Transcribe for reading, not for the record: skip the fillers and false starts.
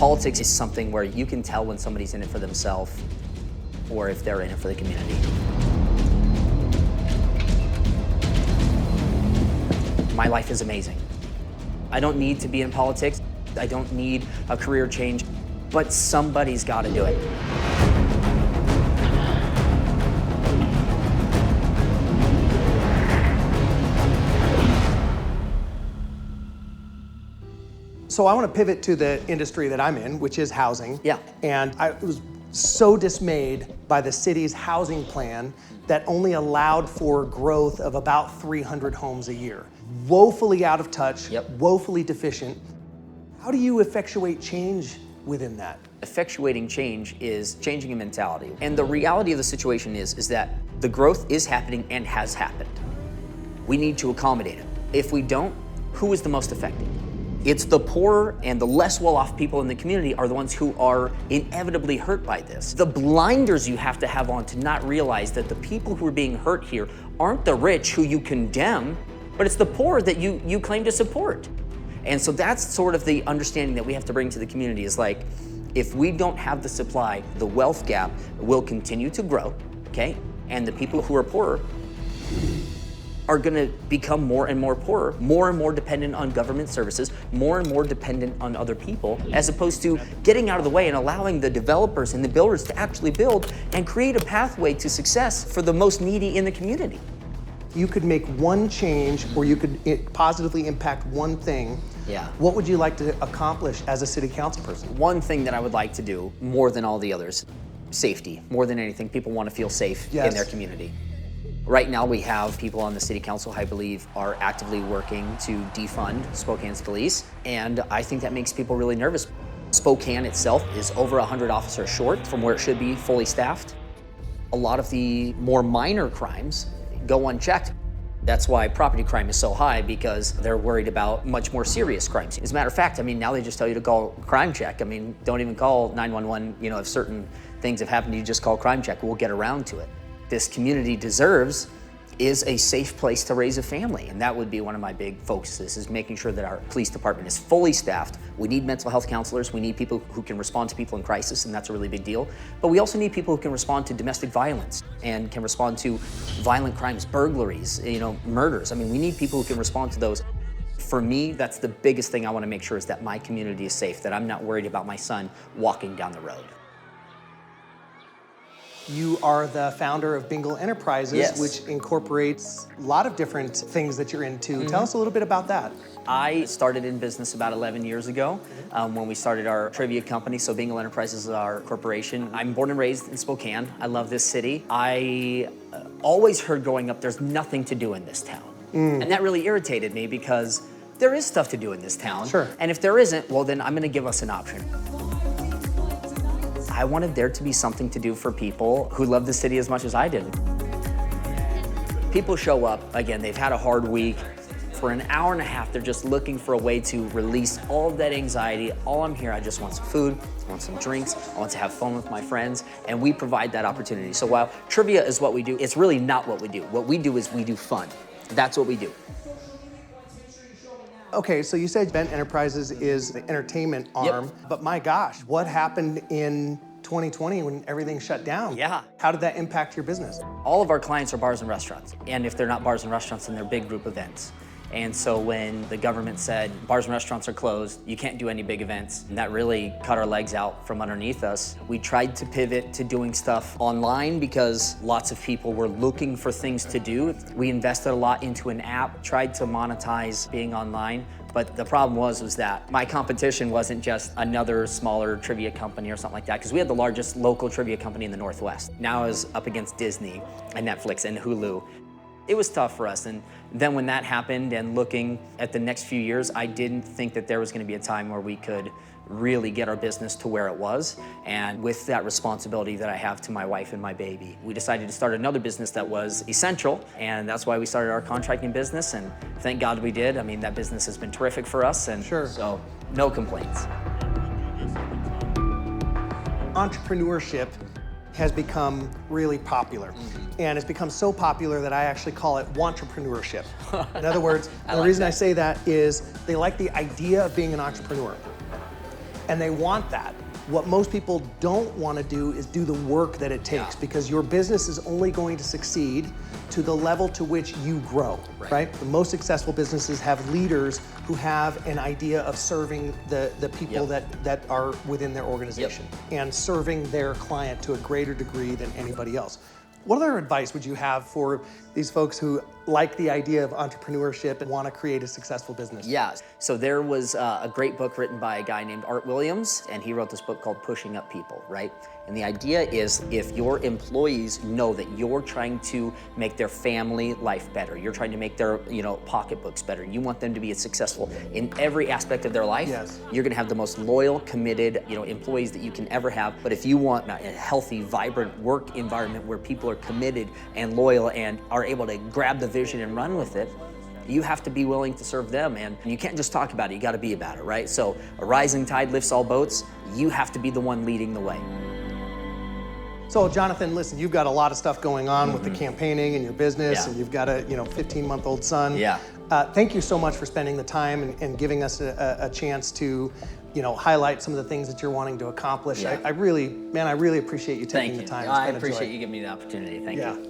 Politics is something where you can tell when somebody's in it for themselves or if they're in it for the community. My life is amazing. I don't need to be in politics. I don't need a career change, but somebody's got to do it. So I want to pivot to the industry that I'm in, which is housing. Yeah. And I was so dismayed by the city's housing plan that only allowed for growth of about 300 homes a year. Woefully out of touch, woefully deficient. How do you effectuate change within that? Effectuating change is changing a mentality. And the reality of the situation is that the growth is happening and has happened. We need to accommodate it. If we don't, who is the most affected? It's the poor and the less well-off people in the community are the ones who are inevitably hurt by this. The blinders you have to have on to not realize that the people who are being hurt here aren't the rich who you condemn, but it's the poor that you claim to support. And so that's sort of the understanding that we have to bring to the community is like, if we don't have the supply, the wealth gap will continue to grow, okay? And the people who are poorer are gonna become more and more poorer, more and more dependent on government services, more and more dependent on other people, as opposed to getting out of the way and allowing the developers and the builders to actually build and create a pathway to success for the most needy in the community. You could make one change or you could positively impact one thing. Yeah. What would you like to accomplish as a city council person? One thing that I would like to do more than all the others, safety. More than anything, people want to feel safe in their community. Right now we have people on the city council, I believe, are actively working to defund Spokane's police, and I think that makes people really nervous. Spokane itself is over 100 officers short from where it should be fully staffed. A lot of the more minor crimes go unchecked. That's why property crime is so high, because they're worried about much more serious crimes. As a matter of fact, I mean, now they just tell you to call crime check. I mean, don't even call 911, you know, if certain things have happened, you just call crime check. We'll get around to it. This community deserves is a safe place to raise a family. And that would be one of my big focuses, is making sure that our police department is fully staffed. We need mental health counselors. We need people who can respond to people in crisis, and that's a really big deal. But we also need people who can respond to domestic violence and can respond to violent crimes, burglaries, you know, murders. I mean, we need people who can respond to those. For me, that's the biggest thing I want to make sure, is that my community is safe, that I'm not worried about my son walking down the road. You are the founder of Bingle Enterprises, which incorporates a lot of different things that you're into. Tell us a little bit about that. I started in business about 11 years ago when we started our trivia company. So Bingle Enterprises is our corporation. I'm born and raised in Spokane. I love this city. I always heard growing up, there's nothing to do in this town. And that really irritated me, because there is stuff to do in this town. Sure. And if there isn't, well, then I'm gonna give us an option. I wanted there to be something to do for people who love the city as much as I did. People show up, again, they've had a hard week. For an hour and a half, they're just looking for a way to release all of that anxiety. All I'm here, I just want some food, I want some drinks, I want to have fun with my friends, and we provide that opportunity. So while trivia is what we do, it's really not what we do. What we do is we do fun. That's what we do. Okay, so you said Event Enterprises is the entertainment arm, but my gosh, what happened in 2020 when everything shut down? Yeah. How did that impact your business? All of our clients are bars and restaurants. And if they're not bars and restaurants, then they're big group events. And so when the government said bars and restaurants are closed, you can't do any big events, and that really cut our legs out from underneath us. We tried to pivot to doing stuff online because lots of people were looking for things to do. We invested a lot into an app, tried to monetize being online, but the problem was that my competition wasn't just another smaller trivia company or something like that, because we had the largest local trivia company in the Northwest. Now I was up against Disney and Netflix and Hulu. It was tough for us, and then when that happened, and looking at the next few years, I didn't think that there was gonna be a time where we could really get our business to where it was. And with that responsibility that I have to my wife and my baby, we decided to start another business that was essential, and that's why we started our contracting business, and thank God we did. I mean, that business has been terrific for us, and so no complaints. Entrepreneurship has become really popular. And it's become so popular that I actually call it wantrpreneurship. In other words, the reason I say that is they like the idea of being an entrepreneur. And they want that. What most people don't want to do is do the work that it takes, because your business is only going to succeed to the level to which you grow, right? The most successful businesses have leaders who have an idea of serving the people that are within their organization and serving their client to a greater degree than anybody else. What other advice would you have for these folks who like the idea of entrepreneurship and want to create a successful business? Yeah, so there was a great book written by a guy named Art Williams, and he wrote this book called Pushing Up People, right? And the idea is, if your employees know that you're trying to make their family life better, you're trying to make their, pocketbooks better, you want them to be successful in every aspect of their life, you're gonna have the most loyal, committed, employees that you can ever have. But if you want a healthy, vibrant work environment where people are committed and loyal and are able to grab the vision and run with it, you have to be willing to serve them, and you can't just talk about it, you gotta be about it, right? So a rising tide lifts all boats. You have to be the one leading the way. So Jonathan, listen, you've got a lot of stuff going on with the campaigning and your business, and you've got a 15-month-old son. Thank you so much for spending the time and giving us a chance to highlight some of the things that you're wanting to accomplish. I really appreciate you taking the time. I appreciate you giving me the opportunity. Thank you.